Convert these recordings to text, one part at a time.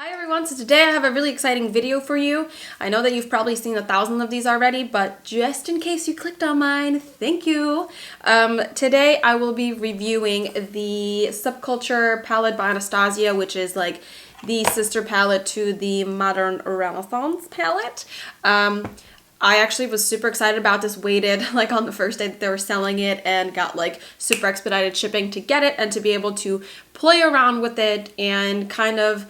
Hi everyone, so today I have a really exciting video for you. I know that you've probably seen 1,000 of these already, but just in case you clicked on mine, thank you. Today I will be reviewing the Subculture palette by Anastasia, which is like the sister palette to the Modern Renaissance palette. I actually was super excited about this, waited like on the first day that they were selling it and got like super expedited shipping to get it and to be able to play around with it and kind of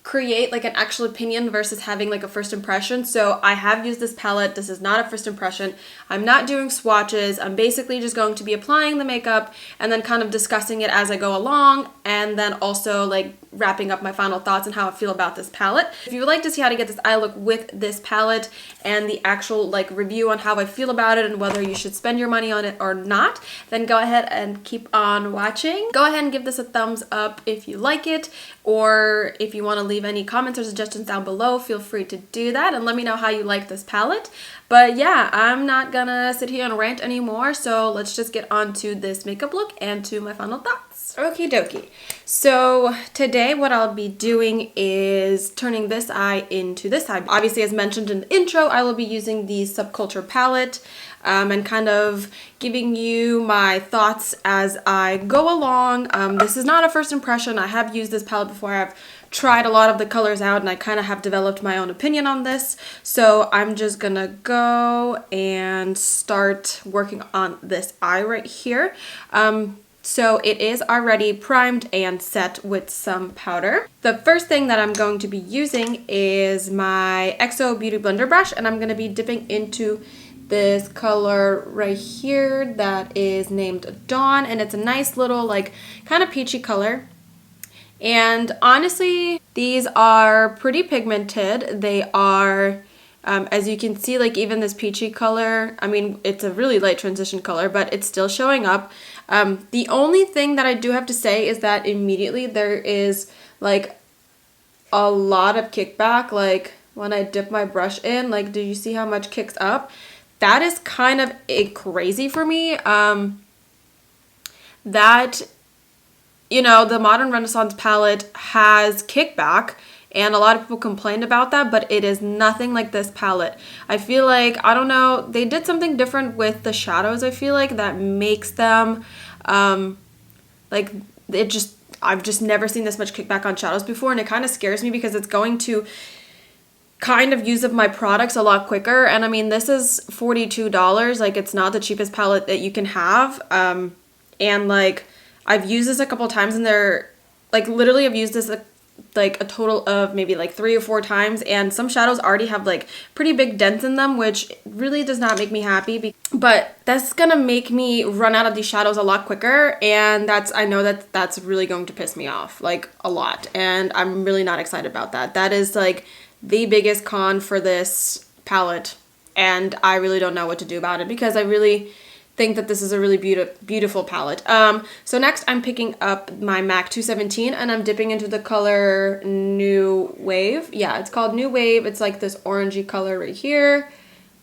create like an actual opinion versus having like a first impression. So I have used this palette. This is not a first impression. I'm not doing swatches. I'm basically just going to be applying the makeup and then kind of discussing it as I go along, and then also like wrapping up my final thoughts and how I feel about this palette. If you would like to see how to get this eye look with this palette and the actual like review on how I feel about it and whether you should spend your money on it or not, then go ahead and keep on watching. Go ahead and give this a thumbs up if you like it, or if you want to leave any comments or suggestions down below, feel free to do that and let me know how you like this palette. But yeah, I'm not gonna sit here and rant anymore, so let's just get on to this makeup look and to my final thoughts. Okie dokie. So today what I'll be doing is turning this eye into this eye. Obviously, as mentioned in the intro, I will be using the Subculture palette and kind of giving you my thoughts as I go along. This is not a first impression. I have used this palette before. I've tried a lot of the colors out and I kind of have developed my own opinion on this. So I'm just gonna go and start working on this eye right here. So it is already primed and set with some powder. The first thing that I'm going to be using is my XOXO Beauty Blender brush, and I'm going to be dipping into this color right here that is named Dawn, and it's a nice little like kind of peachy color. And honestly, these are pretty pigmented. They are, as you can see, like even this peachy color, I mean, it's a really light transition color, but it's still showing up. The only thing that I do have to say is that immediately there is like a lot of kickback. Like when I dip my brush in, like, do you see how much kicks up? That is kind of crazy for me. That, you know, the Modern Renaissance palette has kickback, and a lot of people complained about that, but it is nothing like this palette. I feel like, I don't know, they did something different with the shadows, I feel like, that makes them, like, it just, I've just never seen this much kickback on shadows before, and it kind of scares me because it's going to kind of use up my products a lot quicker. And I mean, this is $42, like, it's not the cheapest palette that you can have, and like, I've used this a couple times and they're, like, literally I've used this like a total of maybe like 3 or 4 times, and some shadows already have like pretty big dents in them, which really does not make me happy. But that's gonna make me run out of these shadows a lot quicker, and I know that that's really going to piss me off like a lot, and I'm really not excited about that. That is like the biggest con for this palette, and I really don't know what to do about it because I really think that this is a really beautiful palette. So next I'm picking up my MAC 217 and I'm dipping into the color New Wave. Yeah, it's called New Wave. It's like this orangey color right here.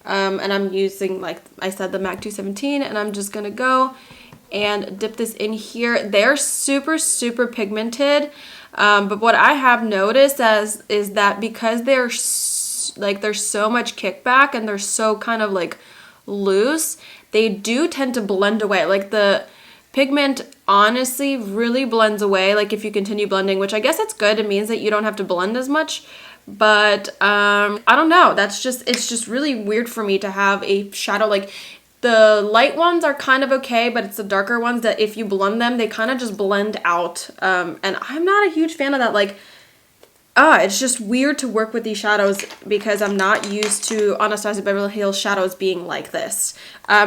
And I'm using, like I said, the MAC 217, and I'm just gonna go and dip this in here. They're super, super pigmented. But what I have noticed is that because they're there's so much kickback and they're so kind of like loose, they do tend to blend away. Like the pigment honestly really blends away, like if you continue blending, which I guess it's good. It means that you don't have to blend as much. But I don't know, it's just really weird for me to have a shadow. Like the light ones are kind of okay, but it's the darker ones that if you blend them, they kind of just blend out. And I'm not a huge fan of that. Like, it's just weird to work with these shadows because I'm not used to Anastasia Beverly Hills shadows being like this.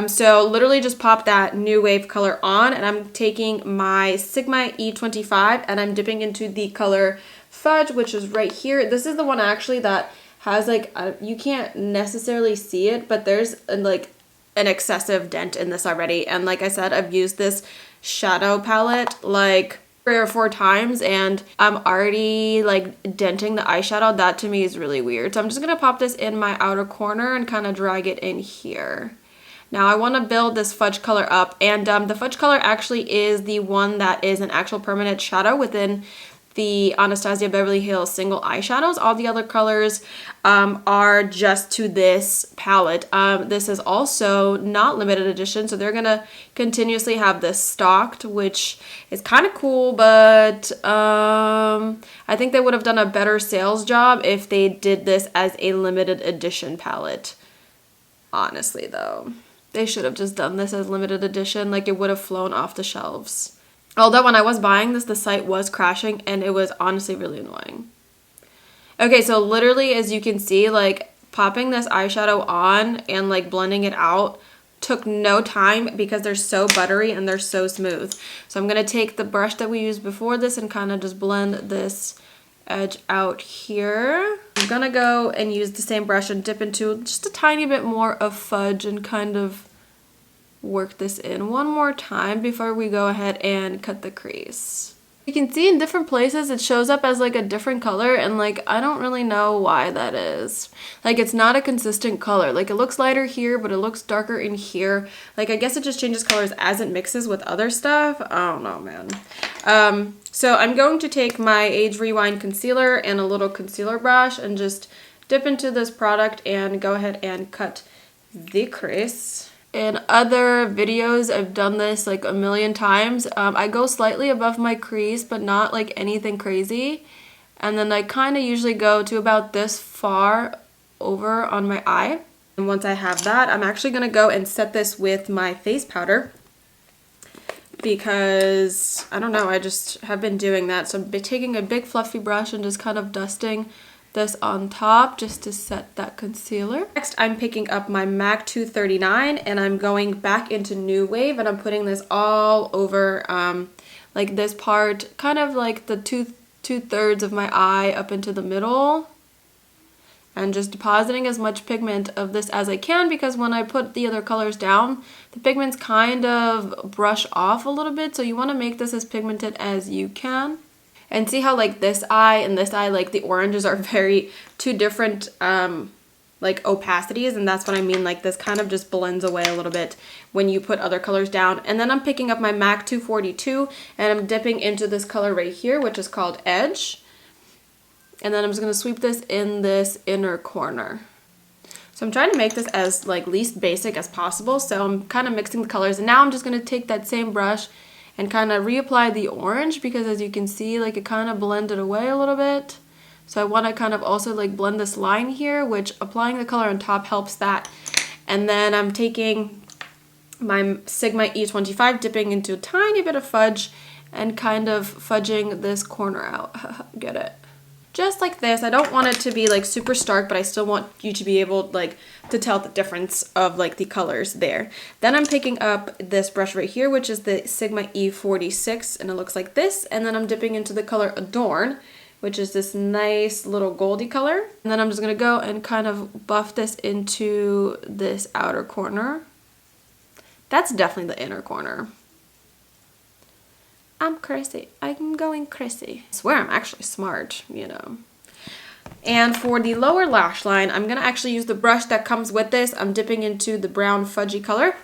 So literally just pop that New Wave color on, and I'm taking my Sigma E25 and I'm dipping into the color Fudge, which is right here. This is the one actually that has like, you can't necessarily see it, but there's like an excessive dent in this already. And like I said, I've used this shadow palette like 3 or 4 times and I'm already like denting the eyeshadow. That to me is really weird. So I'm just gonna pop this in my outer corner and kind of drag it in here. Now I want to build this Fudge color up, and the Fudge color actually is the one that is an actual permanent shadow within the Anastasia Beverly Hills single eyeshadows. All the other colors are just to this palette. This is also not limited edition, so they're gonna continuously have this stocked, which is kind of cool, but I think they would have done a better sales job if they did this as a limited edition palette. Honestly, though, they should have just done this as limited edition. Like, it would have flown off the shelves. Although when I was buying this, the site was crashing and it was honestly really annoying. Okay, so literally, as you can see, like, popping this eyeshadow on and like blending it out took no time because they're so buttery and they're so smooth. So I'm gonna take the brush that we used before this and kind of just blend this edge out here. I'm gonna go and use the same brush and dip into just a tiny bit more of fudge and kind of work this in one more time before we go ahead and cut the crease. You can see in different places it shows up as like a different color, and like I don't really know why that is. Like, it's not a consistent color. Like, it looks lighter here, but it looks darker in here. Like, I guess it just changes colors as it mixes with other stuff. I don't know, man. So I'm going to take my Age Rewind concealer and a little concealer brush and just dip into this product and go ahead and cut the crease. In other videos, I've done this like a million times. I go slightly above my crease, but not like anything crazy. And then I kind of usually go to about this far over on my eye. And once I have that, I'm actually going to go and set this with my face powder, because I don't know, I just have been doing that. So I'm taking a big fluffy brush and just kind of dusting this on top just to set that concealer. Next, I'm picking up my MAC 239 and I'm going back into New Wave and I'm putting this all over like this part, kind of like the two-thirds of my eye up into the middle, and just depositing as much pigment of this as I can, because when I put the other colors down, the pigments kind of brush off a little bit, so you want to make this as pigmented as you can. And see how like this eye and this eye, like the oranges are very two different like opacities, and that's what I mean. Like, this kind of just blends away a little bit when you put other colors down. And then I'm picking up my MAC 242 and I'm dipping into this color right here, which is called Edge. And then I'm just going to sweep this in this inner corner. So I'm trying to make this as like least basic as possible. So I'm kind of mixing the colors, and now I'm just going to take that same brush and kind of reapply the orange, because as you can see, like, it kind of blended away a little bit. So I want to kind of also like blend this line here, which applying the color on top helps that. And then I'm taking my Sigma E25, dipping into a tiny bit of fudge and kind of fudging this corner out. Get it? Just like this. I don't want it to be like super stark, but I still want you to be able like to tell the difference of like the colors there. Then I'm picking up this brush right here, which is the Sigma E46, and it looks like this. And then I'm dipping into the color Adorn, which is this nice little goldy color. And then I'm just gonna go and kind of buff this into this outer corner. That's definitely the inner corner. I'm crazy. I'm going crazy. I swear I'm actually smart, you know. And for the lower lash line, I'm gonna actually use the brush that comes with this. I'm dipping into the brown fudgy color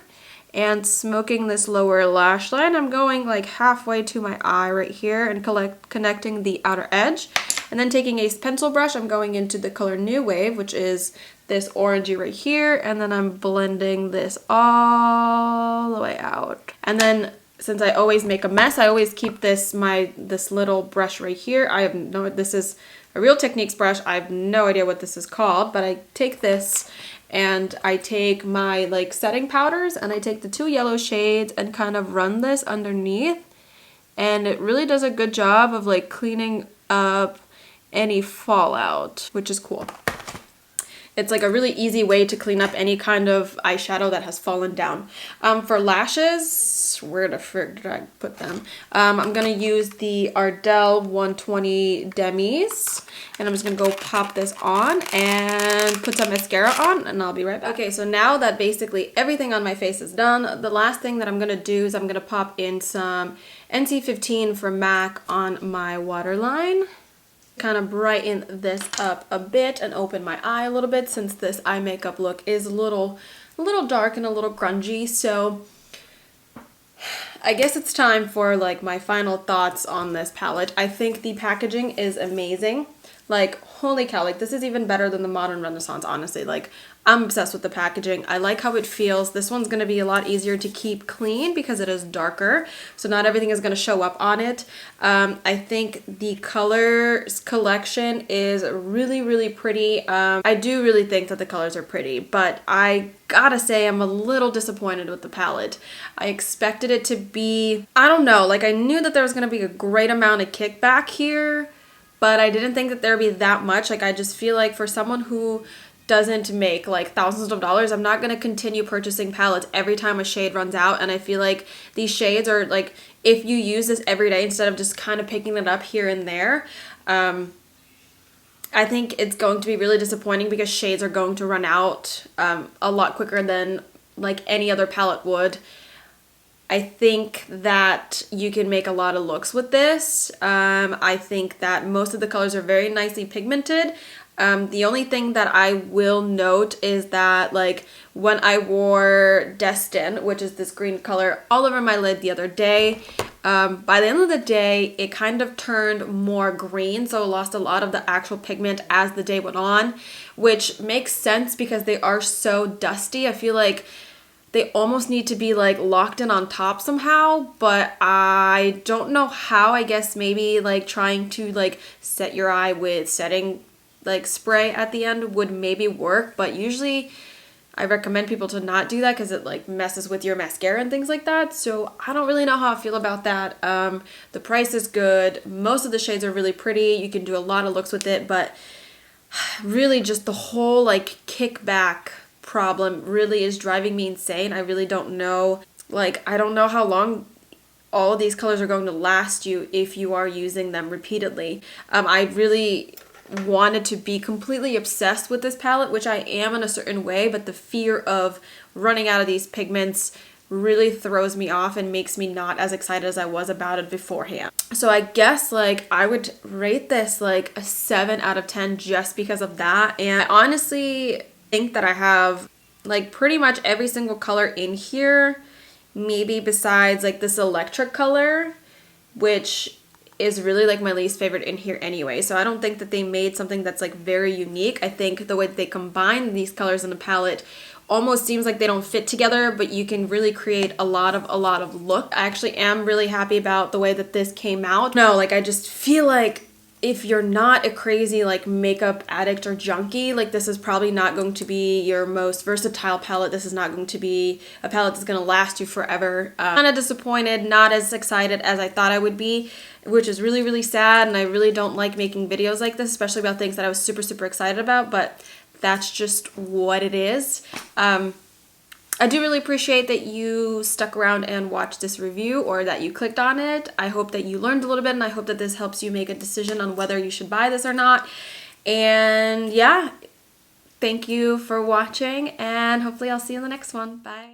and smoking this lower lash line. I'm going like halfway to my eye right here and connecting the outer edge. And then taking a pencil brush, I'm going into the color New Wave, which is this orangey right here. And then I'm blending this all the way out. And then since I always make a mess, I always keep this little brush right here. I have no, this is a Real Techniques brush. I have no idea what this is called, but I take this and I take my like setting powders and I take the 2 yellow shades and kind of run this underneath, and it really does a good job of like cleaning up any fallout, which is cool. It's like a really easy way to clean up any kind of eyeshadow that has fallen down. For lashes, where the frick did I put them? I'm gonna use the Ardell 120 Demis, and I'm just gonna go pop this on and put some mascara on, and I'll be right back. Okay, so now that basically everything on my face is done, the last thing that I'm gonna do is I'm gonna pop in some NC15 from MAC on my waterline. Kind of brighten this up a bit and open my eye a little bit, since this eye makeup look is a little dark and a little grungy. So I guess it's time for like my final thoughts on this palette. I think the packaging is amazing. Like, holy cow, like this is even better than the Modern Renaissance, honestly. Like, I'm obsessed with the packaging. I like how it feels. This one's going to be a lot easier to keep clean because it is darker, so not everything is going to show up on it. I think the colors collection is really, really pretty. I do really think that the colors are pretty, but I gotta say I'm a little disappointed with the palette. I expected it to be, I don't know, like I knew that there was going to be a great amount of kickback here, but I didn't think that there'd be that much. Like, I just feel like for someone who doesn't make like thousands of dollars, I'm not going to continue purchasing palettes every time a shade runs out. And I feel like these shades are like, if you use this every day instead of just kind of picking it up here and there, I think it's going to be really disappointing because shades are going to run out a lot quicker than like any other palette would. I think that you can make a lot of looks with this. I think that most of the colors are very nicely pigmented. The only thing that I will note is that like when I wore Destin, which is this green color, all over my lid the other day, by the end of the day, it kind of turned more green, so it lost a lot of the actual pigment as the day went on, which makes sense because they are so dusty. I feel like they almost need to be like locked in on top somehow, but I don't know how. I guess maybe like trying to like set your eye with setting like spray at the end would maybe work, but usually I recommend people to not do that because it like messes with your mascara and things like that. So I don't really know how I feel about that. The price is good. Most of the shades are really pretty. You can do a lot of looks with it, but really just the whole like kickback problem really is driving me insane. I really don't know. Like, I don't know how long all of these colors are going to last you if you are using them repeatedly. I really wanted to be completely obsessed with this palette, which I am in a certain way, but the fear of running out of these pigments really throws me off and makes me not as excited as I was about it beforehand. So I guess like I would rate this like a 7 out of 10 just because of that. And I honestly think that I have like pretty much every single color in here, maybe besides like this electric color, which is really like my least favorite in here anyway. So I don't think that they made something that's like very unique. I think the way that they combine these colors in the palette almost seems like they don't fit together, but you can really create a lot of look. I actually am really happy about the way that this came out. No, like I just feel like if you're not a crazy like makeup addict or junkie, like this is probably not going to be your most versatile palette. This is not going to be a palette that's going to last you forever. Kind of disappointed, not as excited as I thought I would be, which is really, really sad. And I really don't like making videos like this, especially about things that I was super, super excited about, but that's just what it is. I do really appreciate that you stuck around and watched this review or that you clicked on it. I hope that you learned a little bit, and I hope that this helps you make a decision on whether you should buy this or not. And yeah, thank you for watching, and hopefully I'll see you in the next one. Bye.